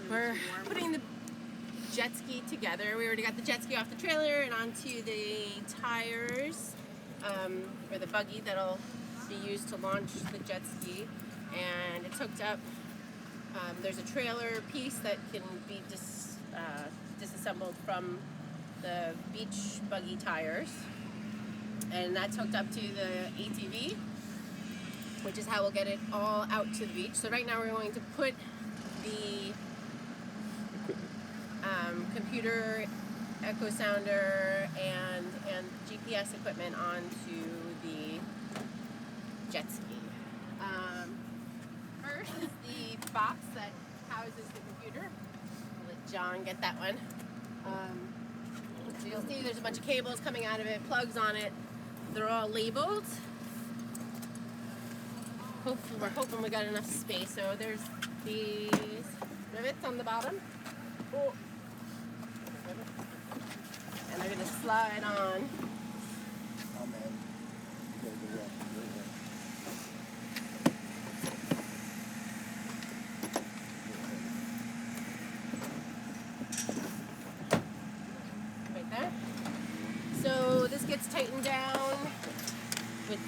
We're putting the jet ski together. We already got the jet ski off the trailer and onto the tires, or the buggy that'll be used to launch the jet ski. And it's hooked up. There's a trailer piece that can be disassembled from the beach buggy tires. And that's hooked up to the ATV, which is how we'll get it all out to the beach. So right now we're going to put the computer echo sounder and GPS equipment onto the jet ski. First is the box that houses the computer. I'll let John get that one. So you'll see there's a bunch of cables coming out of it, plugs on it. They're all labeled. We're hoping we got enough space. So there's these rivets on the bottom. Oh. And they're going to slide on. Right there. So this gets tightened down with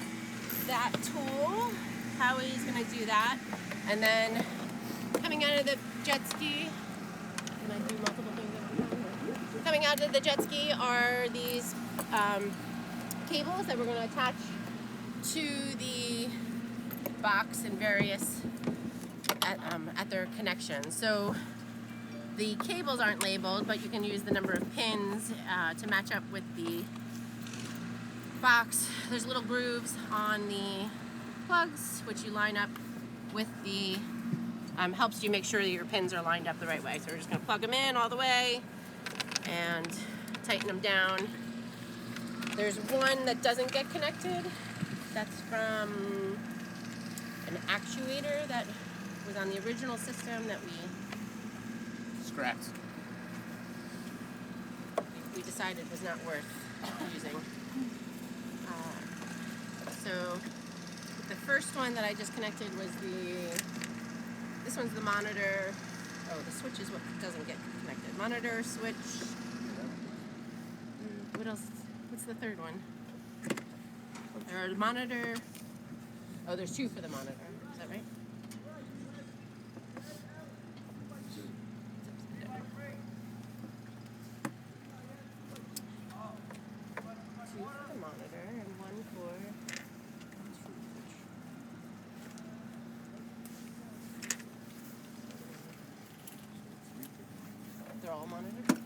that tool. Howie's going to do that. And then coming out of the jet ski, can I do multiple things at one time? Coming out of the jet ski are these cables that we're going to attach to the box and various at their connections. So the cables aren't labeled, but you can use the number of pins to match up with the box. There's little grooves on the plugs, which you line up with the, helps you make sure that your pins are lined up the right way. So we're just going to plug them in all the way and tighten them down. There's one that doesn't get connected. That's from an actuator that was on the original system that we scrapped. We decided was not worth using. So the first one that I just connected was this one's the monitor. Oh, the switch is what doesn't get connected. Monitor, switch. What else? What's the third one? There's monitor. Oh, there's two for the monitor. Is that right? Two for the monitor and one for. They're all monitored?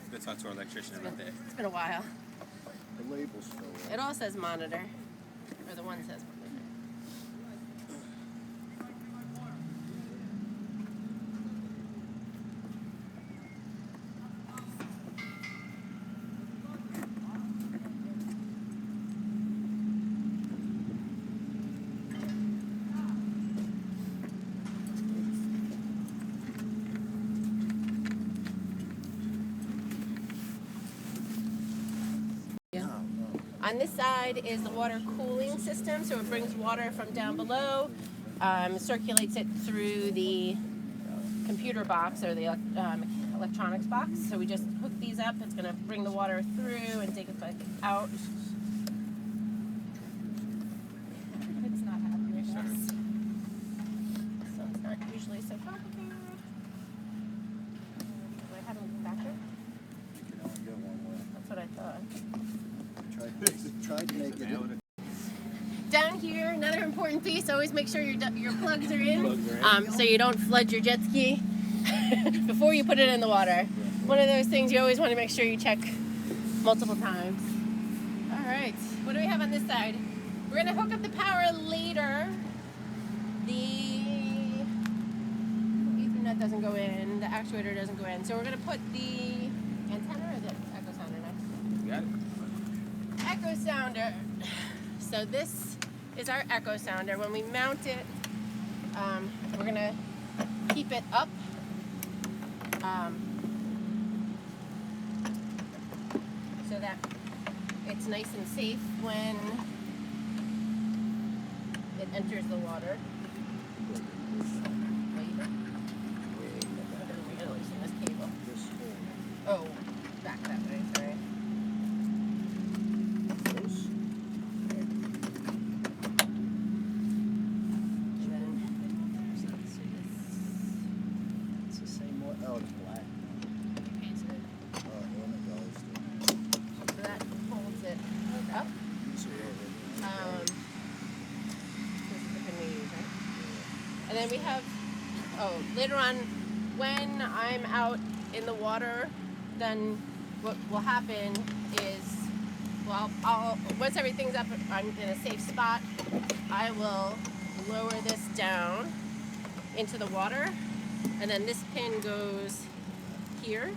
Go talk to our electrician about that. It's been a while. The label's still there. It all says monitor. Or the one says monitor. On this side is the water cooling system, so it brings water from down below, circulates it through the computer box or the electronics box. So we just hook these up. It's going to bring the water through and take it back out. It's not happening with us. So it's not usually so complicated. Do I have them back there? You can only go one way. That's what I thought. Tried to make it. Down here, another important piece, always make sure your plugs are in, so you don't flood your jet ski before you put it in the water. One of those things you always want to make sure you check multiple times. All right, what do we have on this side? We're going to hook up the power later. The Ethernet doesn't go in, the actuator doesn't go in, so we're going to put the antenna or the echo sounder next. You got it? Echo sounder. So this is our echo sounder. When we mount it, we're gonna keep it up. So that it's nice and safe when it enters the water. And then we have, later on, when I'm out in the water, then what will happen is, well, once everything's up, I'm in a safe spot, I will lower this down into the water, and then this pin goes here,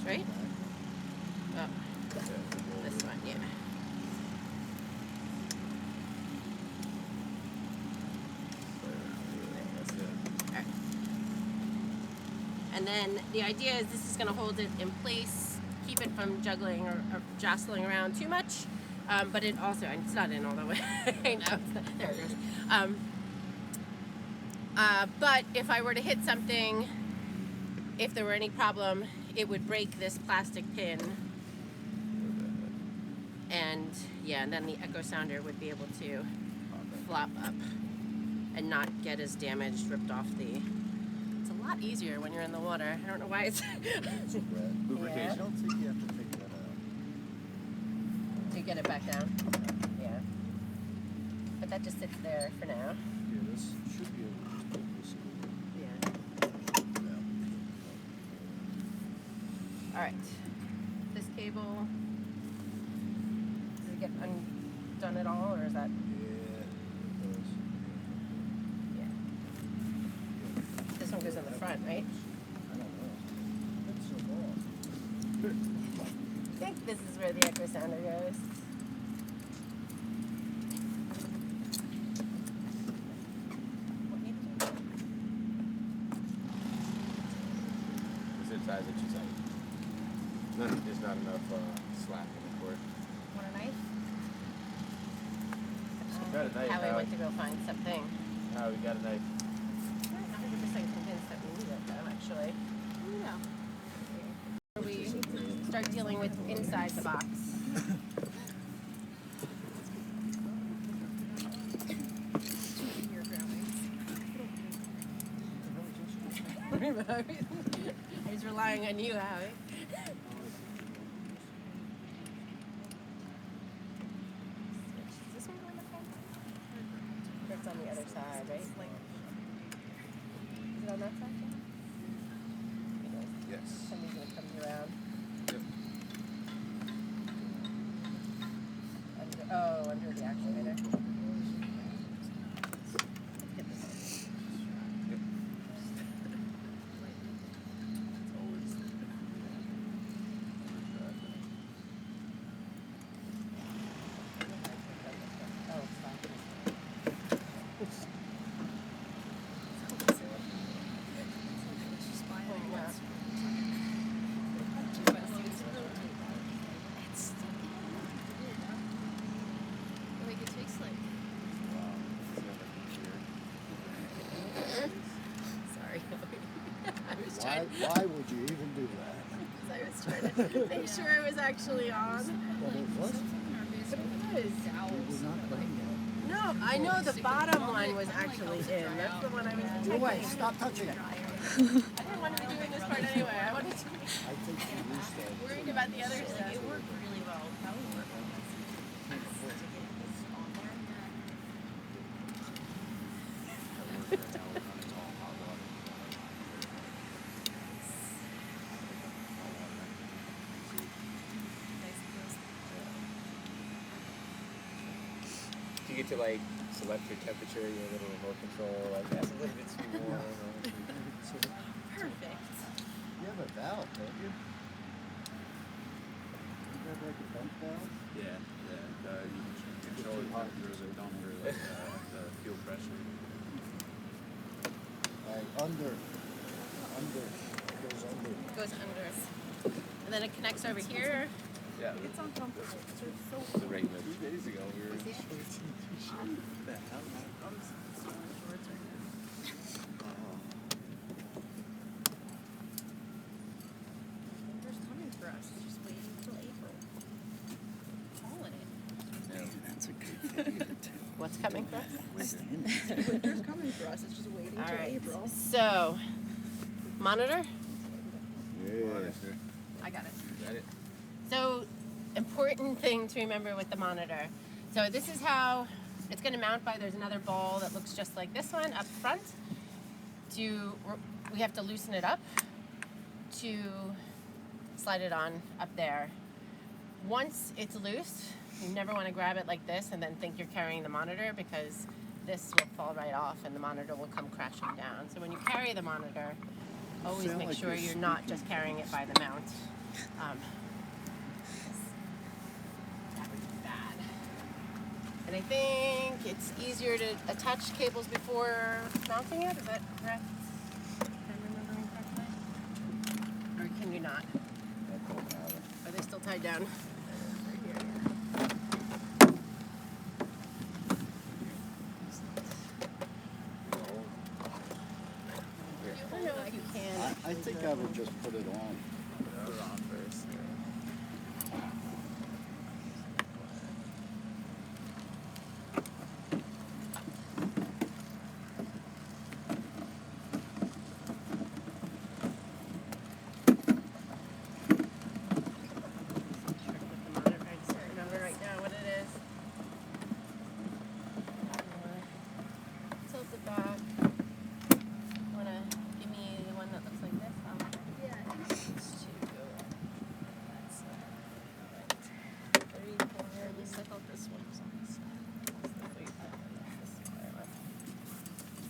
right? Oh, this one, yeah. Alright. And then the idea is this is going to hold it in place, keep it from juggling or jostling around too much, but it also, it's not in all the way. I know, there it goes. But if I were to hit something, if there were any problem, it would break this plastic pin. And yeah, and then the echo sounder would be able to flop up and not get as damaged, ripped off the... It's a lot easier when you're in the water. I don't know why it's... Lubrication. I don't think you have to take that out. To get it back down? Yeah. But that just sits there for now. Yeah, this should be able to take this over. Yeah. Yeah. Alright. This cable... Does it get undone at all, or is that... Yeah, it does. Yeah. This one goes in the front, right? I don't know. That's so long. I think this is where the echo sounder goes. Is it size that you say? There's not enough slack in the cord. Want a knife? Got a knife, Howie Howie. went to go find something. Oh, we got a knife. I'm not 100% convinced that we need it though, actually. No. We start dealing with inside the box. I was relying on you, Howie. Is this one going up there? It's on the other side, right? Is it on that side? Yes. Somebody's gonna come around. Yep. Under the actuator. Oh, it's fine. Sorry. I was trying. Why would you even do that? I was trying to make sure it was actually on. Well, it was. But it was. We're not playing it. No, I know the bottom one was actually in. That's the one I was Go away. checking. Stop touching it. I didn't want to be doing this part anyway. I wanted to be I think you used that. worried about the other stuff. It worked really well. That would work on this. Do you get to like select your temperature, your little remote control, like that's a little bit too warm. Perfect. You have a valve, don't you? You have like a dump valve? Yeah, you can control it through the dump or like the fuel pressure. Like under. It goes under. Goes under. And then it connects over here. Yeah, It's uncomfortable. It's so the regular 2 days ago we were. Winter's coming for us. It's just waiting until April. Calling it. That's a good thing. What's coming for us? Winter's coming for us. It's just waiting All until right. April. So, monitor. Yeah. I got it. Got it? So, important thing to remember with the monitor. So this is how it's going to mount by, there's another ball that looks just like this one up front. We have to loosen it up to slide it on up there. Once it's loose, you never want to grab it like this and then think you're carrying the monitor, because this will fall right off and the monitor will come crashing down. So when you carry the monitor, always Sound make like sure you're you're not just carrying it by the mount. That would be bad. And I think it's easier to attach cables before mounting it. Is that correct? If I'm remembering correctly? Or can you not? Are they still tied down? Right here. I don't know if you can. I think I would just put it on. Put it on first.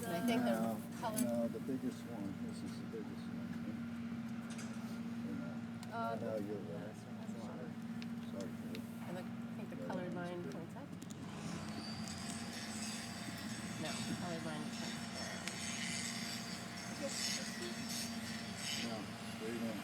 I think the No, color. no, the biggest one. This is the biggest one. No, you're right. Sorry. I think the colored line points up. No, the colored line points down. No, straight in.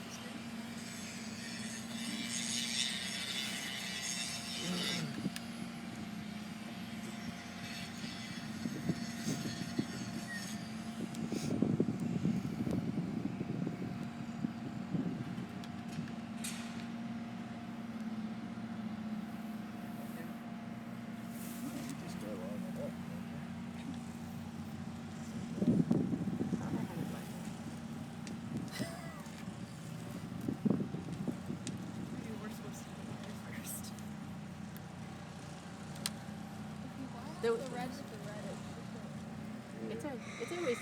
It's always,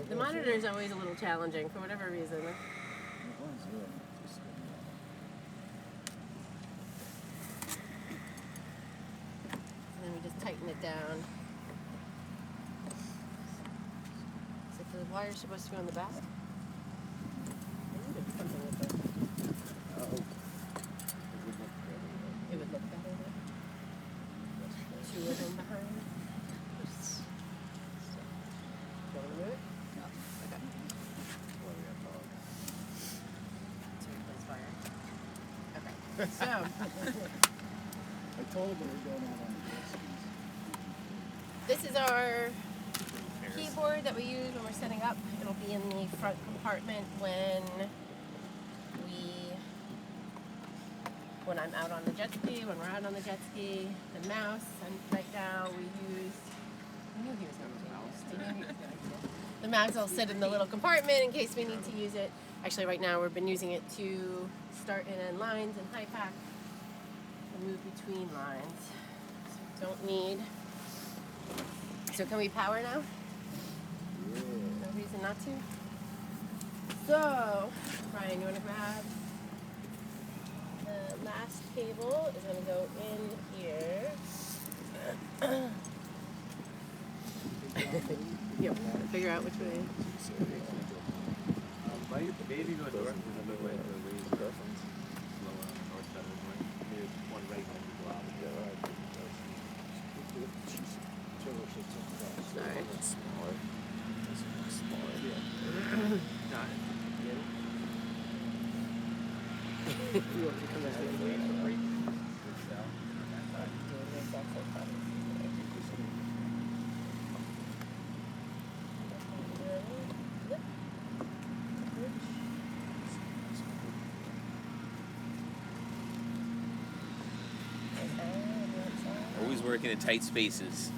the monitor is always a little challenging for whatever reason. And then we just tighten it down. So if the wire's supposed to go in the back. Maybe there's something with it. It would look better. Two of them behind. So, I told her we're going out on the jet skis. this is our keyboard that we use when we're setting up. It'll be in the front compartment when I'm out on the jet ski, when we're out on the jet ski. The mouse, and right now we use, I knew he was going to mouse. Did you know he was going to? The mouse will sit in the little compartment in case we need to use it. Actually, right now we've been using it to start and end lines and high pack and move between lines. So don't need. So can we power now? Yeah. No reason not to. So, Brian, you want to grab the last cable? Is going to go in here. Yep. Figure out which way. Maybe go north and the way to raise preference. Lower on the north side of the way. Maybe one right on the block. Sorry. That's smaller. That's smaller. Yeah. Not. You want to come out of here? Always working in tight spaces.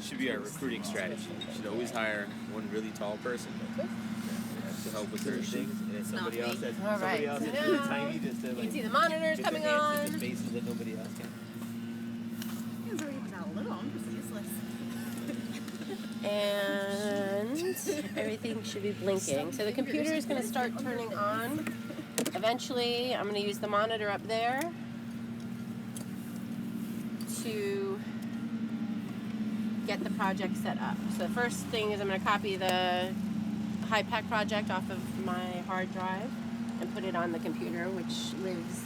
Should be our recruiting strategy. You should always hire one really tall person. to help with certain things, and then somebody else that's All right, somebody else so that's now really tiny just to You like can see the monitors get coming their hands on. in the spaces that nobody else can. Hands already was out a little. I'm just useless. And everything should be blinking. So the computer is going to start turning on. Eventually, I'm going to use the monitor up there to get the project set up. So the first thing is I'm going to copy the HiPAC project off of my hard drive and put it on the computer, which lives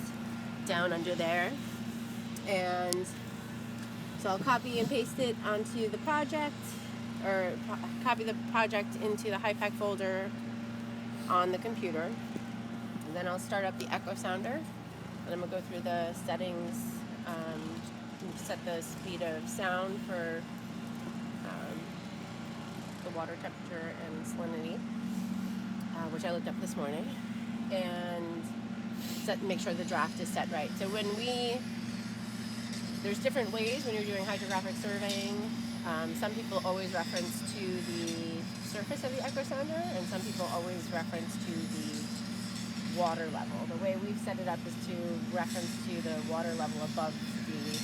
down under there. And so I'll copy and paste it onto the project, or copy the project into the HiPAC folder on the computer. And then I'll start up the echo sounder, and I'm going to go through the settings, set the speed of sound for the water temperature and salinity, which I looked up this morning, and make sure the draft is set right. So there's different ways when you're doing hydrographic surveying. Some people always reference to the surface of the echo sounder, and some people always reference to the water level. The way we've set it up is to reference to the water level above the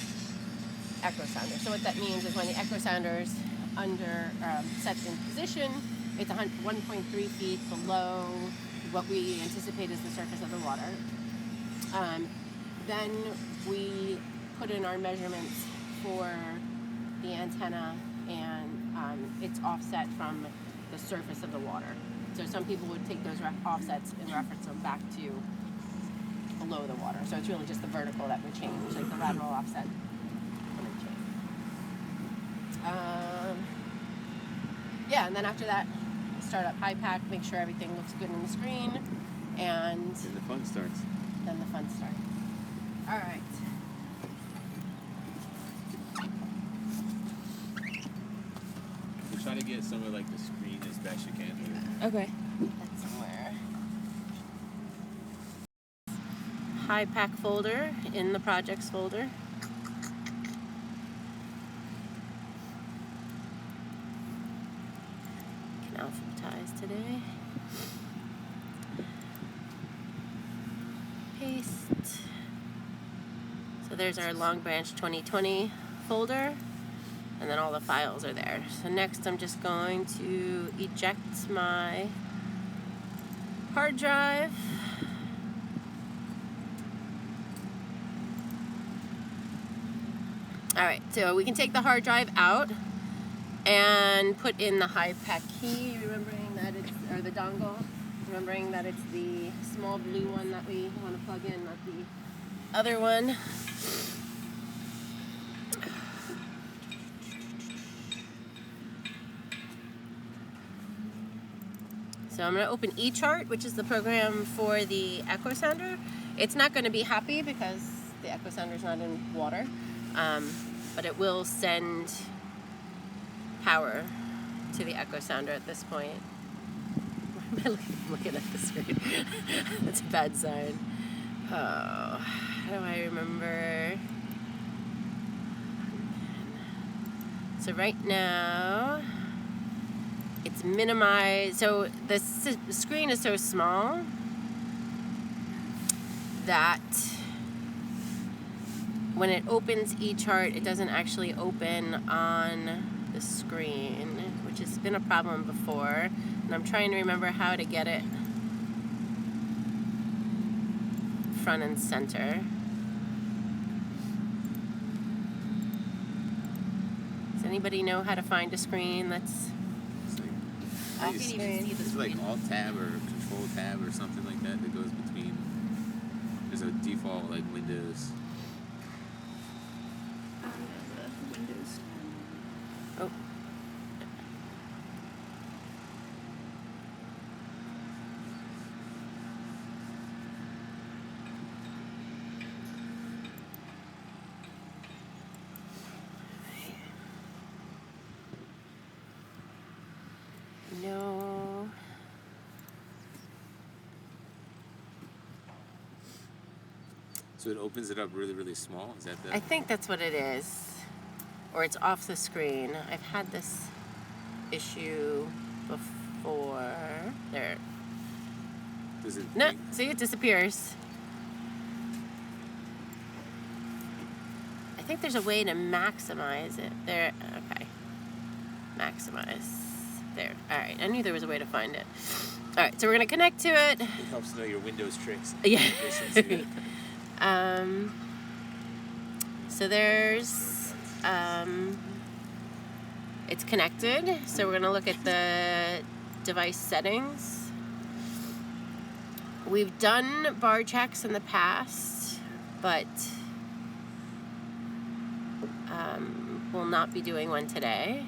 echo sounder. So what that means is when the echo sounder is set in position, it's 1.3 feet below what we anticipate is the surface of the water. Then we put in our measurements for the antenna, and it's offset from the surface of the water. So some people would take those offsets and reference them back to below the water. So it's really just the vertical that would change, like the lateral offset wouldn't change. Yeah, and then after that, start up HiPAC, make sure everything looks good on the screen, and Then the fun starts. then the fun starts. All right. We're trying to get some of like the screen as best you can here. Okay. That's somewhere. HiPAC folder in the projects folder. Can alphabetize today. Paste. So there's our Long Branch 2020 folder. And then all the files are there. So next I'm just going to eject my hard drive. Alright, so we can take the hard drive out and put in the HiPAC key, remembering that it's, or the dongle, remembering that it's the small blue one that we want to plug in, not the other one. So I'm going to open eChart, which is the program for the echo sounder. It's not going to be happy because the echo sounder is not in water, but it will send power to the echo sounder at this point. Why am I looking at the screen? That's a bad sign. Oh, how do I remember? So right now, it's minimized. So the screen is so small that when it opens eChart, it doesn't actually open on the screen, which has been a problem before. And I'm trying to remember how to get it front and center. Does anybody know how to find a screen that's I off think screen? it's like Alt Tab or Control Tab or something like that that goes between. There's a default like Windows. The Windows. Oh. No. So it opens it up really, really small. Is that the? I think that's what it is. Or it's off the screen. I've had this issue before. There. Does it? No, see, it disappears. I think there's a way to maximize it. There, okay. Maximize. There. All right, I knew there was a way to find it. All right, so we're gonna connect to it. It helps know your Windows tricks. Yeah. Efficiency. So there's, it's connected. So we're gonna look at the device settings. We've done bar checks in the past, but we'll not be doing one today.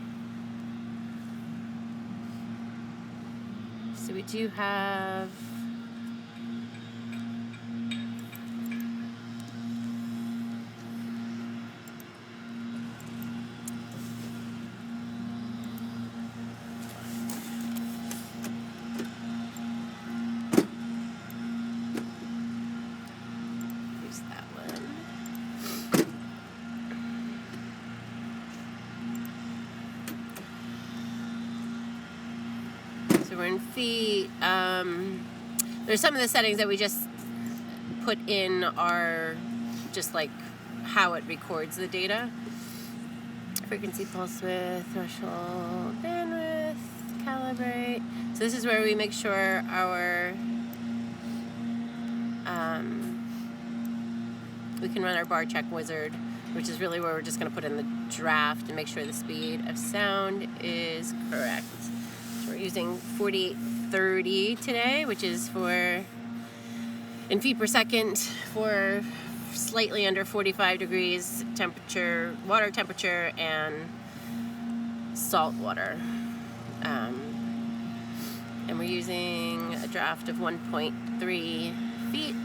So we do have use that one. So we're in feet. There's some of the settings that we just put in are just like how it records the data. Frequency, pulse width, threshold, bandwidth, calibrate. So this is where we make sure our we can run our bar check wizard, which is really where we're just going to put in the draft and make sure the speed of sound is correct. So we're using 4830 today, which is for in feet per second for slightly under 45 degrees temperature, water temperature, and salt water. And we're using a draft of 1.3 feet.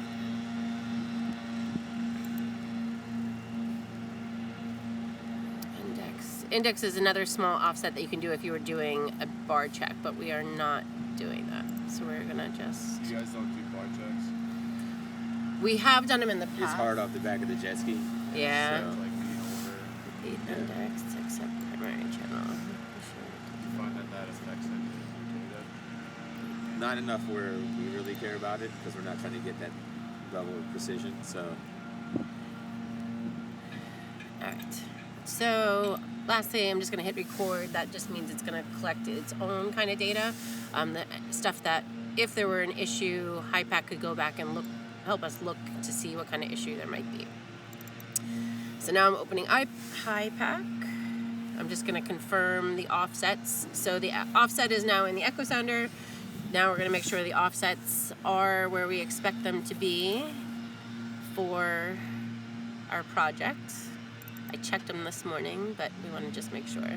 Index is another small offset that you can do if you were doing a bar check, but we are not doing that. So we're gonna just... You guys don't do bar checks? We have done them in the past. It's hard off the back of the jet ski. Yeah. So, Like being over. Feet index except primary channel. You find that affects any of your data? not enough where we really care about it because we're not trying to get that level of precision. So. All right. So lastly, I'm just going to hit record. That just means it's going to collect its own kind of data. The stuff that if there were an issue, HiPAC could go back and help us look to see what kind of issue there might be. So now I'm opening HiPAC. I'm just going to confirm the offsets. So the offset is now in the echo sounder. Now we're going to make sure the offsets are where we expect them to be for our project. I checked them this morning, but we want to just make sure.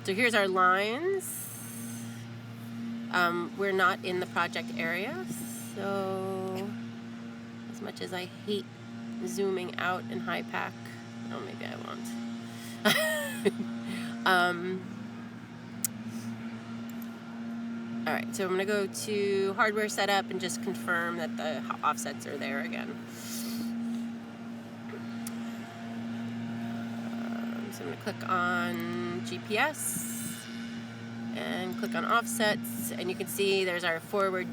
So here's our lines. We're not in the project area, so as much as I hate zooming out in HiPAC, oh, maybe I won't. All right, so I'm gonna go to hardware setup and just confirm that the offsets are there again. So I'm gonna click on GPS and click on offsets, and you can see there's our forward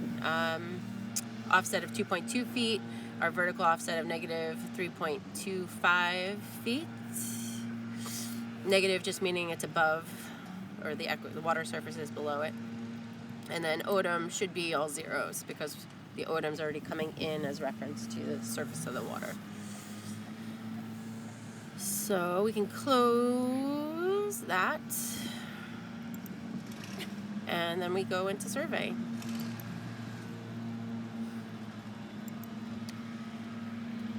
offset of 2.2 feet, our vertical offset of negative 3.25 feet. Negative just meaning it's above, or the water surface is below it. And then ODM should be all zeros because the ODM's already coming in as reference to the surface of the water. So we can close that. And then we go into survey.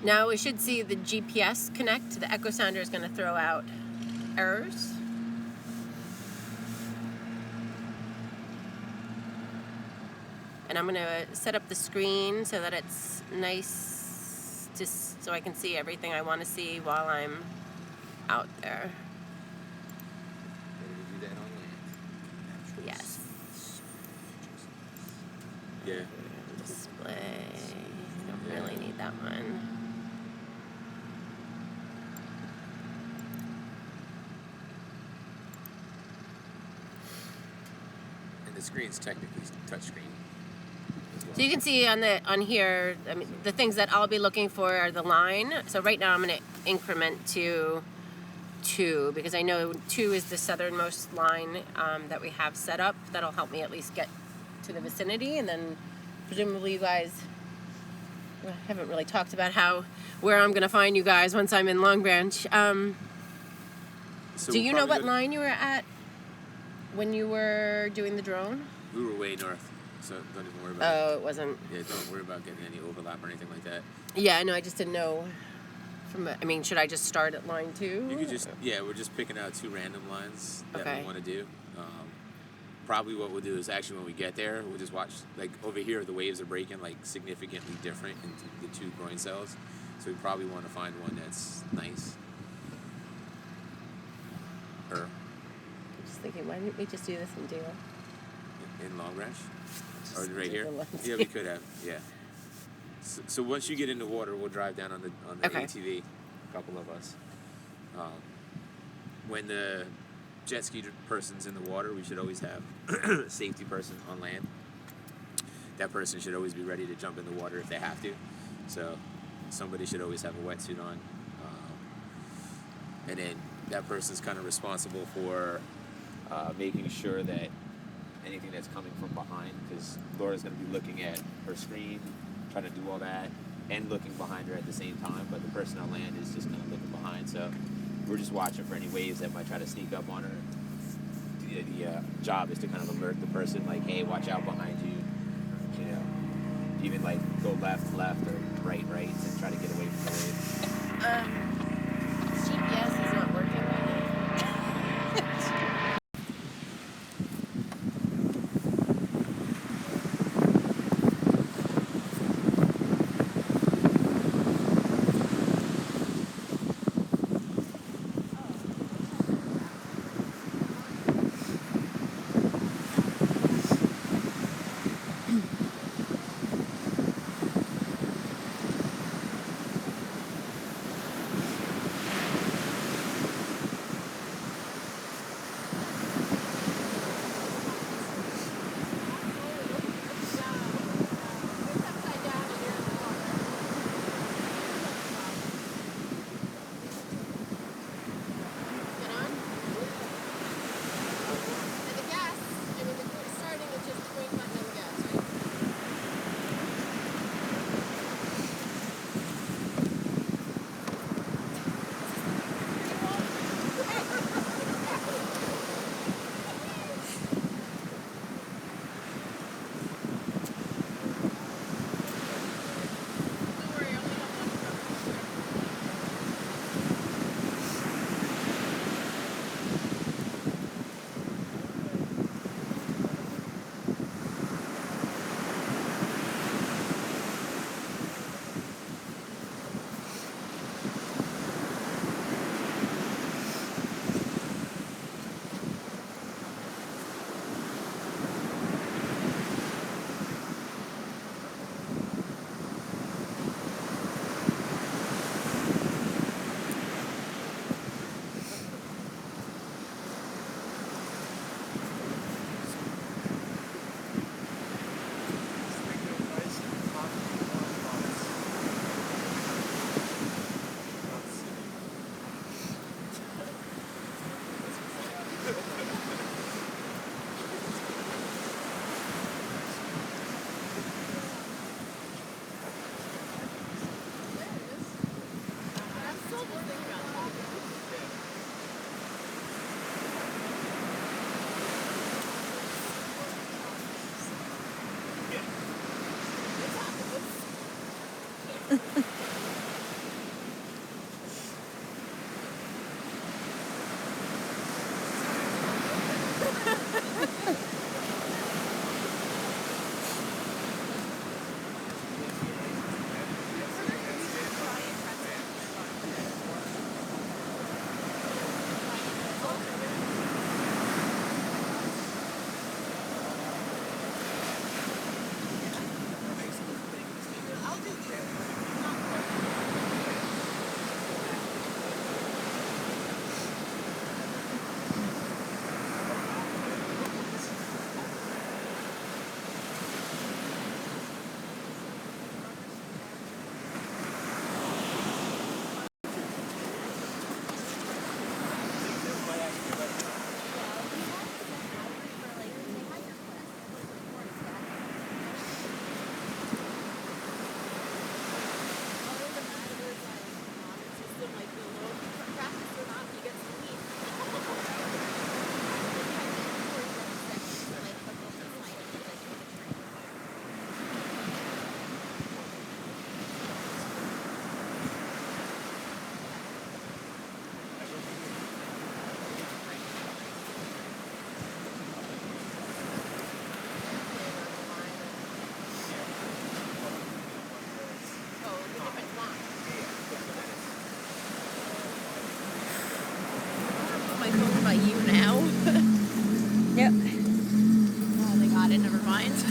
Now we should see the GPS connect. The echo sounder is going to throw out errors. And I'm going to set up the screen so that it's nice, just so I can see everything I want to see while I'm out there. Do that on land. Yes. Yeah. Display. Don't really need that one. And the screen's technically touchscreen. So you can see on here, I mean, the things that I'll be looking for are the line. So right now I'm going to increment to 2 because I know 2 is the southernmost line that we have set up. That'll help me at least get to the vicinity, and then presumably you guys, I haven't really talked about where I'm going to find you guys once I'm in Long Branch. So Do you know what probably line you were at when you were doing the drone? we were way north, so don't even worry about Oh, it wasn't. it. Yeah, don't worry about getting any overlap or anything like that. Yeah, no, I just didn't know. I mean, should I just start at line 2? You could just, we're just picking out 2 random lines that Okay. we want to do. Probably what we'll do is actually when we get there, we'll just watch, like over here, the waves are breaking like significantly different in the 2 groin cells. So we probably want to find one that's nice. I'm just thinking, why didn't we just do this in Deal? In Long Branch? Or Just right do here? the ones Yeah, we could have, yeah. So once you get in the water, we'll drive down on the Okay. ATV, a couple of us. When the jet ski person's in the water, we should always have a safety person on land. That person should always be ready to jump in the water if they have to. So somebody should always have a wetsuit on. And then that person's kind of responsible for making sure that anything that's coming from behind, because Laura's going to be looking at her screen, trying to do all that, and looking behind her at the same time, but the person on land is just kind of looking behind. So we're just watching for any waves that might try to sneak up on her. The job is to kind of alert the person, like, hey, watch out behind you. You know, even like go left, or right, and try to get away from the wave. GPS is not working right now.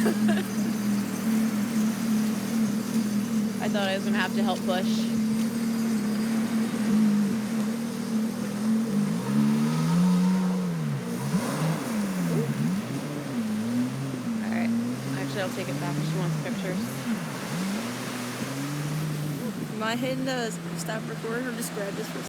I thought I was gonna have to help push. Alright. Actually, I'll take it back if she wants pictures. Am I hitting the stop record or just grab this for